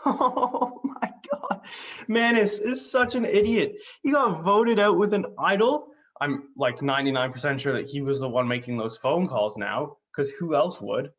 Oh my God. Manus is such an idiot. He got voted out with an idol. I'm like 99% sure that he was the one making those phone calls now, because who else would?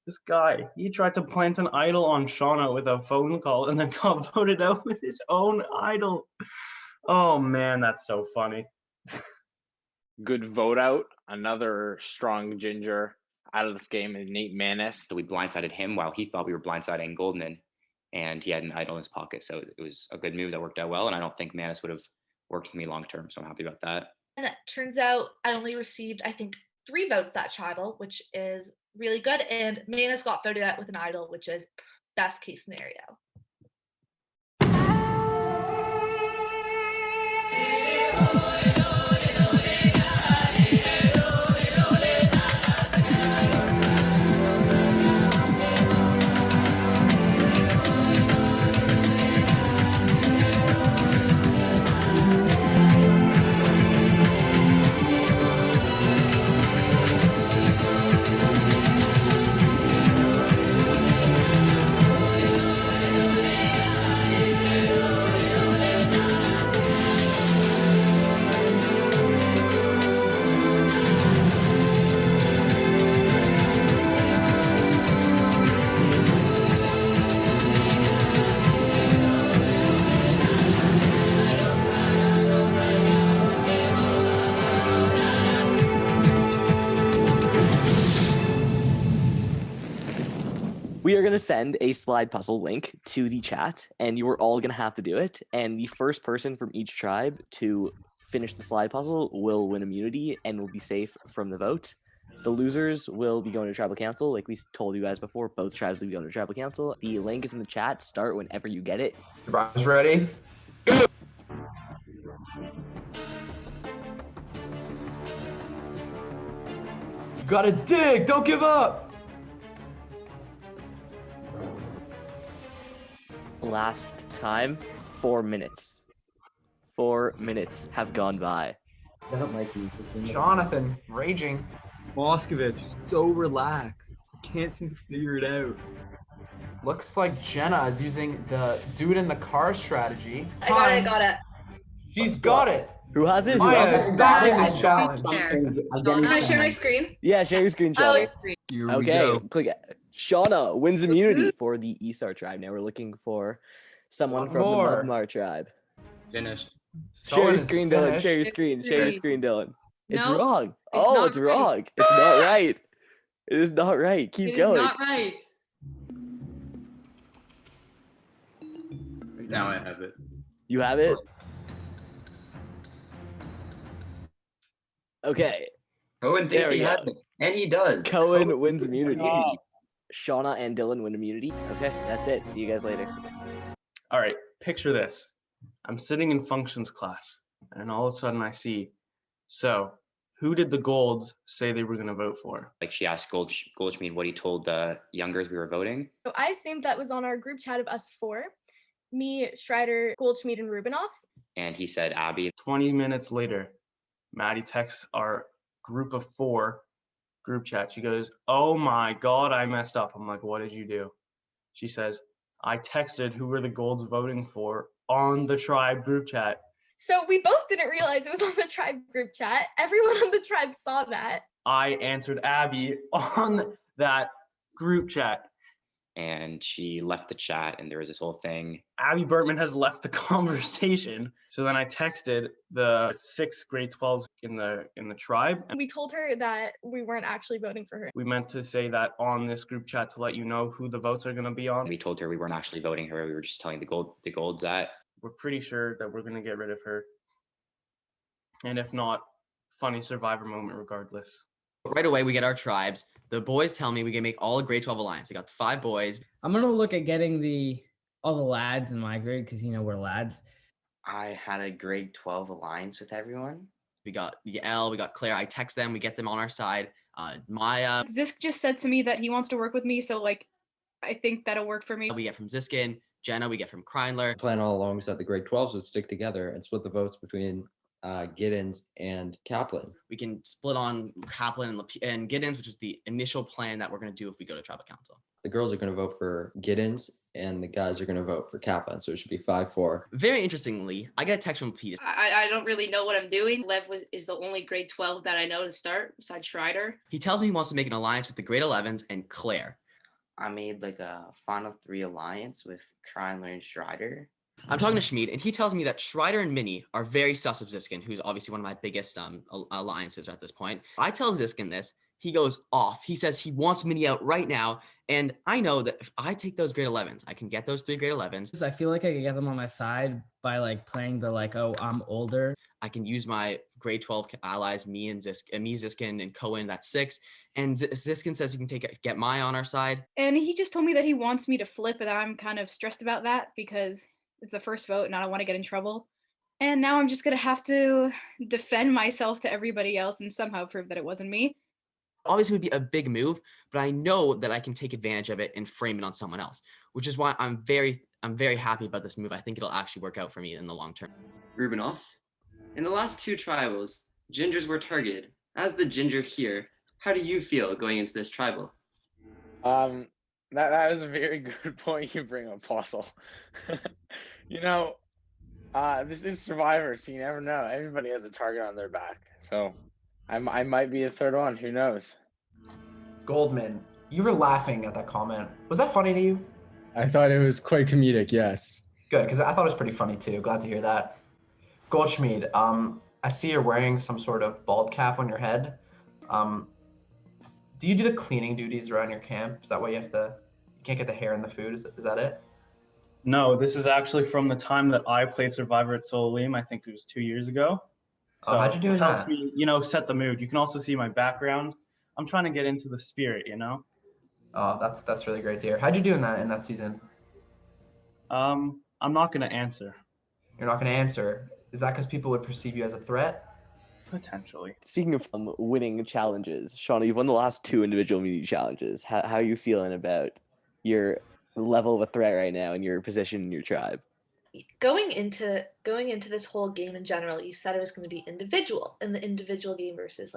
This guy, he tried to plant an idol on Shauna with a phone call and then got voted out with his own idol. Oh man, that's so funny. Good vote out. Another strong ginger out of this game is Nate Manus. So we blindsided him while he thought we were blindsiding Goldman, and he had an idol in his pocket. So it was a good move that worked out well, and I don't think Manus would have worked for me long term. So I'm happy about that. And it turns out I only received, I think, 3 votes that tribal, which is really good. And Manus got voted out with an idol, which is best case scenario. We are going to send a slide puzzle link to the chat, and you are all going to have to do it. And the first person from each tribe to finish the slide puzzle will win immunity and will be safe from the vote. The losers will be going to tribal council. Like we told you guys before, both tribes will be going to tribal council. The link is in the chat. Start whenever you get it. Everybody's ready? Gotta dig, don't give up. Last time, 4 minutes. 4 minutes have gone by. I don't like you. Jonathan, raging. Moskovich, so relaxed. Can't seem to figure it out. Looks like Jenna is using the dude in the car strategy. I got it. She's got it. Who has it? Maya is backing this challenge. Can I share my screen? Yeah, share your screen, Shauna. Here we Okay, go. click it. Shauna wins immunity for the Esar tribe. Now we're looking for someone from the Mudmar tribe. Finished. Share your screen, Dylan. Share your screen. Share your screen, Dylan. It's No, wrong. it's Oh, not it's wrong. It's not right. It is not right. Keep going. Not right. Now I have it. You have it? Okay. Cohen thinks he has it, and he does. Cohen wins immunity. Shauna and Dylan win immunity. Okay, that's it. See you guys later. All right, picture this. I'm sitting in functions class, and all of a sudden I see, so who did the Golds say they were going to vote for? Like she asked Goldschmied what he told the youngers we were voting. So I assumed that was on our group chat of us 4. Me, Schreider, Goldschmied, and Rubinoff. And he said Abby. 20 minutes later, Maddie texts our group of 4 group chat. She goes, oh my God, I messed up. I'm like, what did you do? She says, I texted who were the Golds voting for on the tribe group chat. So we both didn't realize it was on the tribe group chat. Everyone on the tribe saw that. I answered Abby on that group chat. And she left the chat, and there was this whole thing. Abby Bertman has left the conversation. So then I texted the 6th grade 12s in the tribe. And we told her that we weren't actually voting for her. We meant to say that on this group chat to let you know who the votes are going to be on. We told her we weren't actually voting her. We were just telling the Golds that. We're pretty sure that we're going to get rid of her. And if not, funny survivor moment regardless. Right away, we get our tribes. The boys tell me we can make all a grade 12 alliance. I got 5 boys. I'm going to look at getting all the lads in my grade because, we're lads. I had a grade 12 alliance with everyone. We got Elle, we got Claire. I text them. We get them on our side. Maya. Zisk just said to me that he wants to work with me. So, I think that'll work for me. We get from Ziskin. Jenna, we get from Kreinler. The plan all along was that the grade 12s would stick together and split the votes between Giddens and Kaplan. We can split on Kaplan and Giddens, which is the initial plan that we're going to do if we go to tribal council. The girls are going to vote for Giddens and the guys are going to vote for Kappa. And so it should be 5-4. Very interestingly, I get a text from Pete. I don't really know what I'm doing. Lev is the only grade 12 that I know to start besides Schreider. He tells me he wants to make an alliance with the grade 11s and Claire. I made like a Final 3 alliance with Try and Learn Strider. I'm talking to Schmid, and he tells me that Schreider and Minnie are very sus of Ziskin, who's obviously one of my biggest alliances at this point. I tell Ziskin this. He goes off. He says he wants Minnie out right now. And I know that if I take those grade 11s, I can get those 3 grade 11s. I feel like I can get them on my side by like playing the like, oh, I'm older. I can use my grade 12 allies, me, Ziskin, and Cohen, that's 6. And Ziskin says he can get Maya on our side. And he just told me that he wants me to flip, and I'm kind of stressed about that because it's the first vote and I don't want to get in trouble. And now I'm just going to have to defend myself to everybody else and somehow prove that it wasn't me. Obviously, it would be a big move, but I know that I can take advantage of it and frame it on someone else, which is why I'm very happy about this move. I think it'll actually work out for me in the long term. Rubinoff, in the last 2 tribals, gingers were targeted. As the ginger here, how do you feel going into this tribal? That is a very good point you bring up, Apostle. You know, this is Survivor, so you never know. Everybody has a target on their back, so I might be a third one. Who knows? Goldman, you were laughing at that comment. Was that funny to you? I thought it was quite comedic, yes. Good, because I thought it was pretty funny too. Glad to hear that. Goldschmied, I see you're wearing some sort of bald cap on your head. Do you do the cleaning duties around your camp? Is that why you can't get the hair in the food? Is that it? No, this is actually from the time that I played Survivor at Solium. I think it was 2 years ago. So how'd you do it helps that? me, set the mood. You can also see my background. I'm trying to get into the spirit, Oh, that's really great to hear. How'd you do in that season? I'm not gonna answer. You're not gonna answer. Is that because people would perceive you as a threat? Potentially. Speaking of winning challenges, Shauna, you've won the last 2 individual immunity challenges. How are you feeling about your level of a threat right now and your position in your tribe? Going into this whole game in general, you said it was going to be individual, and the individual game versus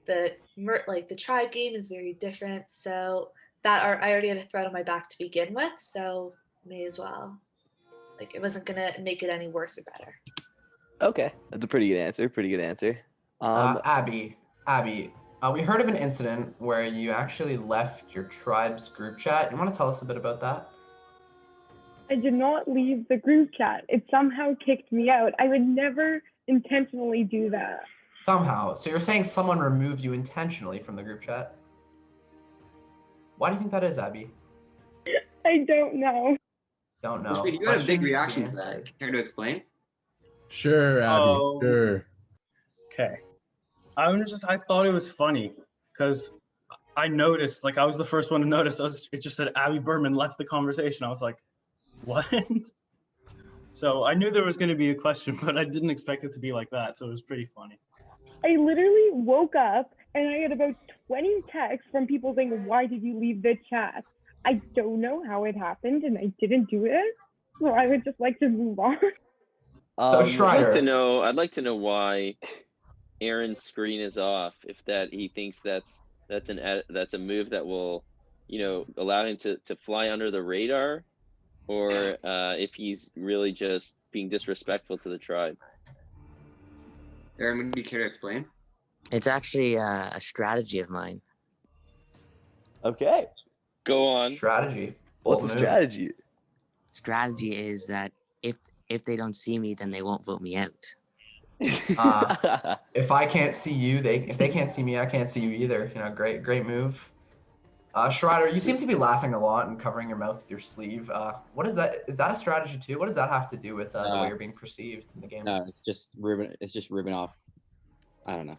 the tribe game is very different. So I already had a threat on my back to begin with, so may as well. It wasn't gonna make it any worse or better. Okay, that's a pretty good answer. Abby, we heard of an incident where you actually left your tribe's group chat. You want to tell us a bit about that? I did not leave the group chat. It somehow kicked me out. I would never intentionally do that. Somehow. So you're saying someone removed you intentionally from the group chat? Why do you think that is, Abby? I don't know. Don't know. You got a big reaction to that. Care to explain? Sure, Abby, sure. Okay. I thought it was funny because I noticed, I was the first one to notice. It just said Abby Berman left the conversation. I was like, what? So I knew there was going to be a question, but I didn't expect it to be like that. So it was pretty funny. I literally woke up and I had about 20 texts from people saying, why did you leave the chat? I don't know how it happened and I didn't do it. So I would just like to move on. So I'd like to know why Aaron's screen is off. If he thinks that's a move that will, allow him to fly under the radar, or if he's really just being disrespectful to the tribe. Aaron, would you care to explain? It's actually a strategy of mine. Okay. Go on. Strategy. What's the strategy? Strategy is that if they don't see me, then they won't vote me out. If I can't see you, if they can't see me, I can't see you either. Great move. Schreider, you seem to be laughing a lot and covering your mouth with your sleeve. What is that? Is that a strategy too? What does that have to do with the way you're being perceived in the game? No, it's just Rubinoff. I don't know.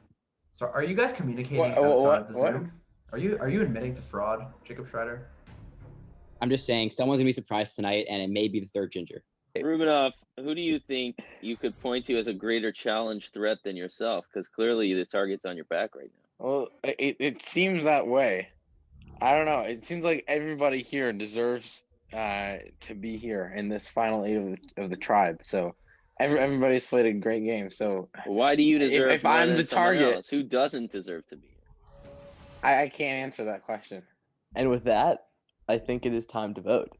So are you guys communicating outside of the Zoom? Are you admitting to fraud, Jacob Schreider? I'm just saying someone's gonna be surprised tonight, and it may be the third ginger. Rubinoff, who do you think you could point to as a greater challenge threat than yourself? Because clearly the target's on your back right now. Well, it seems that way. I don't know. It seems like everybody here deserves to be here in this final 8 of the tribe. So everybody's played a great game. So why do you deserve? If I'm the target, else? Who doesn't deserve to be here? I can't answer that question. And with that, I think it is time to vote.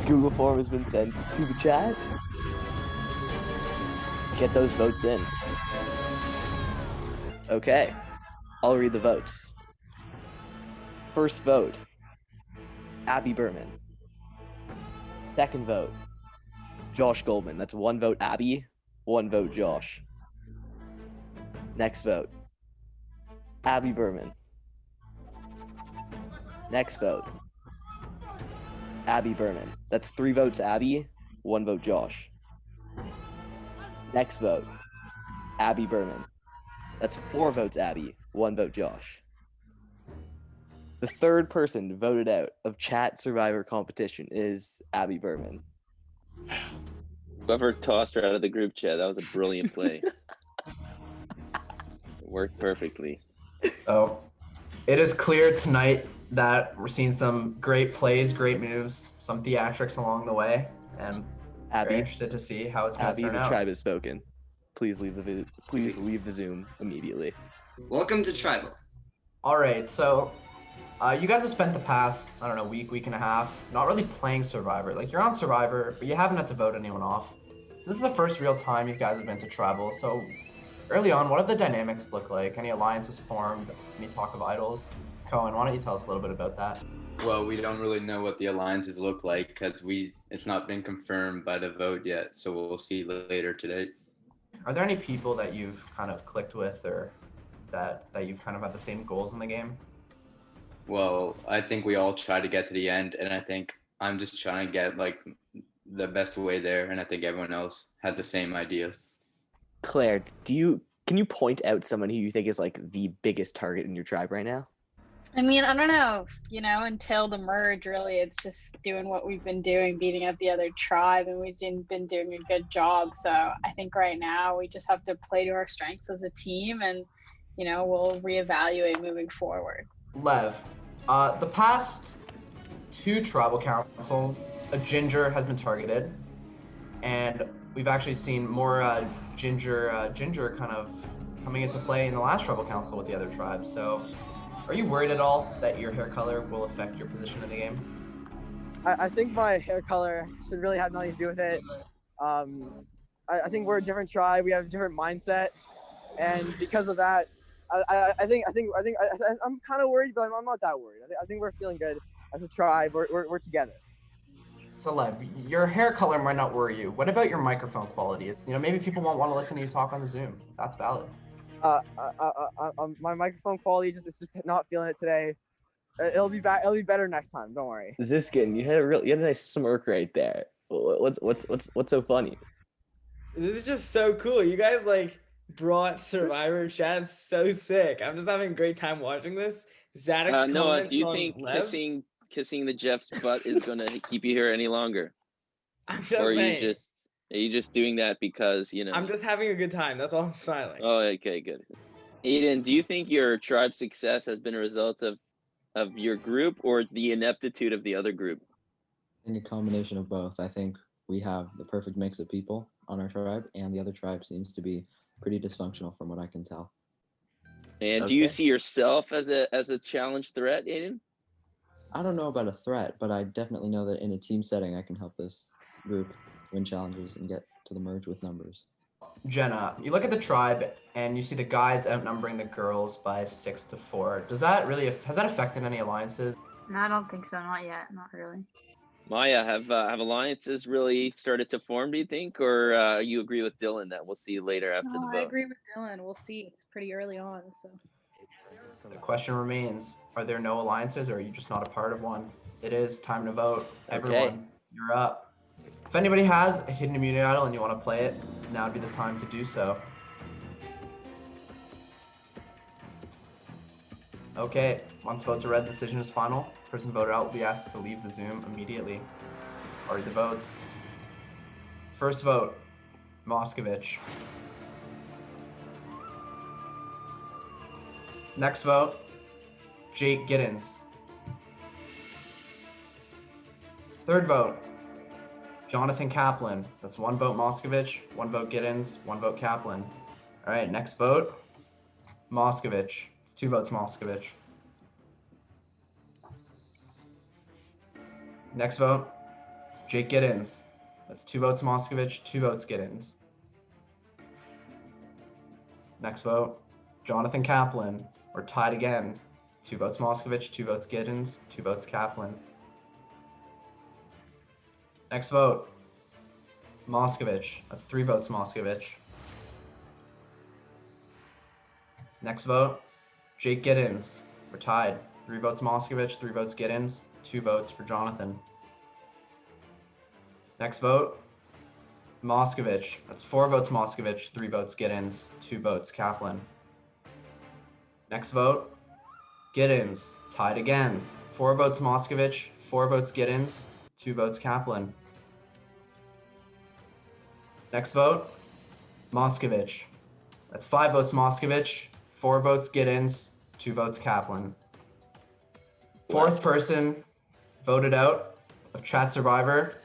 Google form has been sent to the chat. Get those votes in. Okay, I'll read the votes. First vote, Abby Berman. Second vote, Josh Goldman. That's 1 vote Abby, 1 vote Josh. Next vote, Abby Berman. Next vote, Abby Berman. That's 3 votes Abby, 1 vote Josh. Next vote, Abby Berman. That's 4 votes Abby, 1 vote Josh. The third person voted out of Chat Survivor competition is Abby Berman. Whoever tossed her out of the group chat, that was a brilliant play. It worked perfectly. Oh, it is clear tonight that we're seeing some great plays, great moves, some theatrics along the way, and Abby, very interested to see how it's going to Abby, turn the out. tribe has spoken. Please leave the Zoom immediately. Welcome to Tribal. All right, so you guys have spent the past, I don't know, week and a half, not really playing Survivor. Like, you're on Survivor, but you haven't had to vote anyone off. So this is the first real time you guys have been to Tribal. So early on, what do the dynamics look like? Any alliances formed? Any talk of idols? Cohen, why don't you tell us a little bit about that? Well, we don't really know what the alliances look like because it's not been confirmed by the vote yet. So we'll see later today. Are there any people that you've kind of clicked with or that you've kind of had the same goals in the game? Well, I think we all try to get to the end, and I think I'm just trying to get like the best way there, and I think everyone else had the same ideas. Claire, can you point out someone who you think is like the biggest target in your tribe right now? I mean, I don't know, until the merge, really, it's just doing what we've been doing, beating up the other tribe, and we've been doing a good job. So I think right now we just have to play to our strengths as a team, and, we'll reevaluate moving forward. Lev, the past 2 tribal councils, a ginger has been targeted, and we've actually seen more ginger kind of coming into play in the last tribal council with the other tribes. So are you worried at all that your hair color will affect your position in the game? I think my hair color should really have nothing to do with it. I think we're a different tribe. We have a different mindset, and because of that, I think I'm kind of worried, but I'm not that worried. I think we're feeling good as a tribe. We're together. So Lev, your hair color might not worry you. What about your microphone quality? Maybe people won't want to listen to you talk on the Zoom. That's valid. My microphone quality it's just not feeling it today. It'll be back. It'll be better next time. Don't worry. Ziskin, you had a nice smirk right there. What's so funny? This is just so cool. You guys brought Survivor Chat. So sick. I'm just having a great time watching this. Zadok's Noah, do you on think Lev? kissing the Jeff's butt is gonna keep you here any longer? I'm just or saying. Are you just doing that because I'm just having a good time. That's all I'm smiling. Oh, okay, good. Aiden, do you think your tribe's success has been a result of your group or the ineptitude of the other group? I think a combination of both. I think we have the perfect mix of people on our tribe, and the other tribe seems to be pretty dysfunctional from what I can tell. And do you see yourself as a challenge threat, Aiden? I don't know about a threat, but I definitely know that in a team setting, I can help this group win challenges and get to the merge with numbers. Jenna, you look at the tribe and you see the guys outnumbering the girls by 6-4. Has that affected any alliances? No, I don't think so. Not yet. Not really. Maya, have alliances really started to form, do you think? Or you agree with Dylan that we'll see later after the No, vote? I agree with Dylan. We'll see. It's pretty early on, so. The question remains, are there no alliances or are you just not a part of one? It is time to vote. Everyone, you're up. If anybody has a hidden immunity idol and you want to play it, now would be the time to do so. Okay, once votes are read, the decision is final. Person voted out will be asked to leave the Zoom immediately. Are the votes? First vote, Moskovich. Next vote, Jake Giddens. Third vote, Jonathan Kaplan. That's 1 vote Moskovich, 1 vote Giddens, 1 vote Kaplan. All right, next vote, Moskovich. It's 2 votes Moskovich. Next vote, Jake Giddens. That's 2 votes Moskovich, 2 votes Giddens. Next vote, Jonathan Kaplan. We're tied again. 2 votes Moskovich, 2 votes Giddens, 2 votes Kaplan. Next vote, Moskovich. That's 3 votes Moskovich. Next vote, Jake Giddens. We're tied. 3 votes Moskovich, 3 votes Giddens, 2 votes for Jonathan. Next vote, Moskovich. That's 4 votes Moskovich, 3 votes Giddens, 2 votes Kaplan. Next vote, Giddens. Tied again. 4 votes Moskovich, 4 votes Giddens, 2 votes Kaplan. Next vote, Moskovich. That's 5 votes Moskovich, 4 votes Giddens, 2 votes Kaplan. Fourth person voted out of Chat Survivor,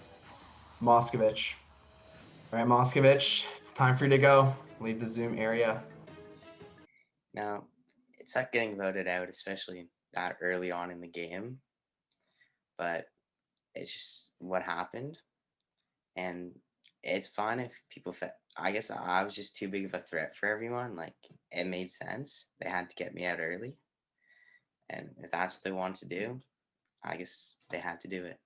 Moskovich. All right, Moskovich, it's time for you to go. Leave the Zoom area. Now, it's not getting voted out, especially that early on in the game. But it's just what happened. And it's fine if people I guess I was just too big of a threat for everyone. Like, it made sense. They had to get me out early. And if that's what they wanted to do, I guess they had to do it.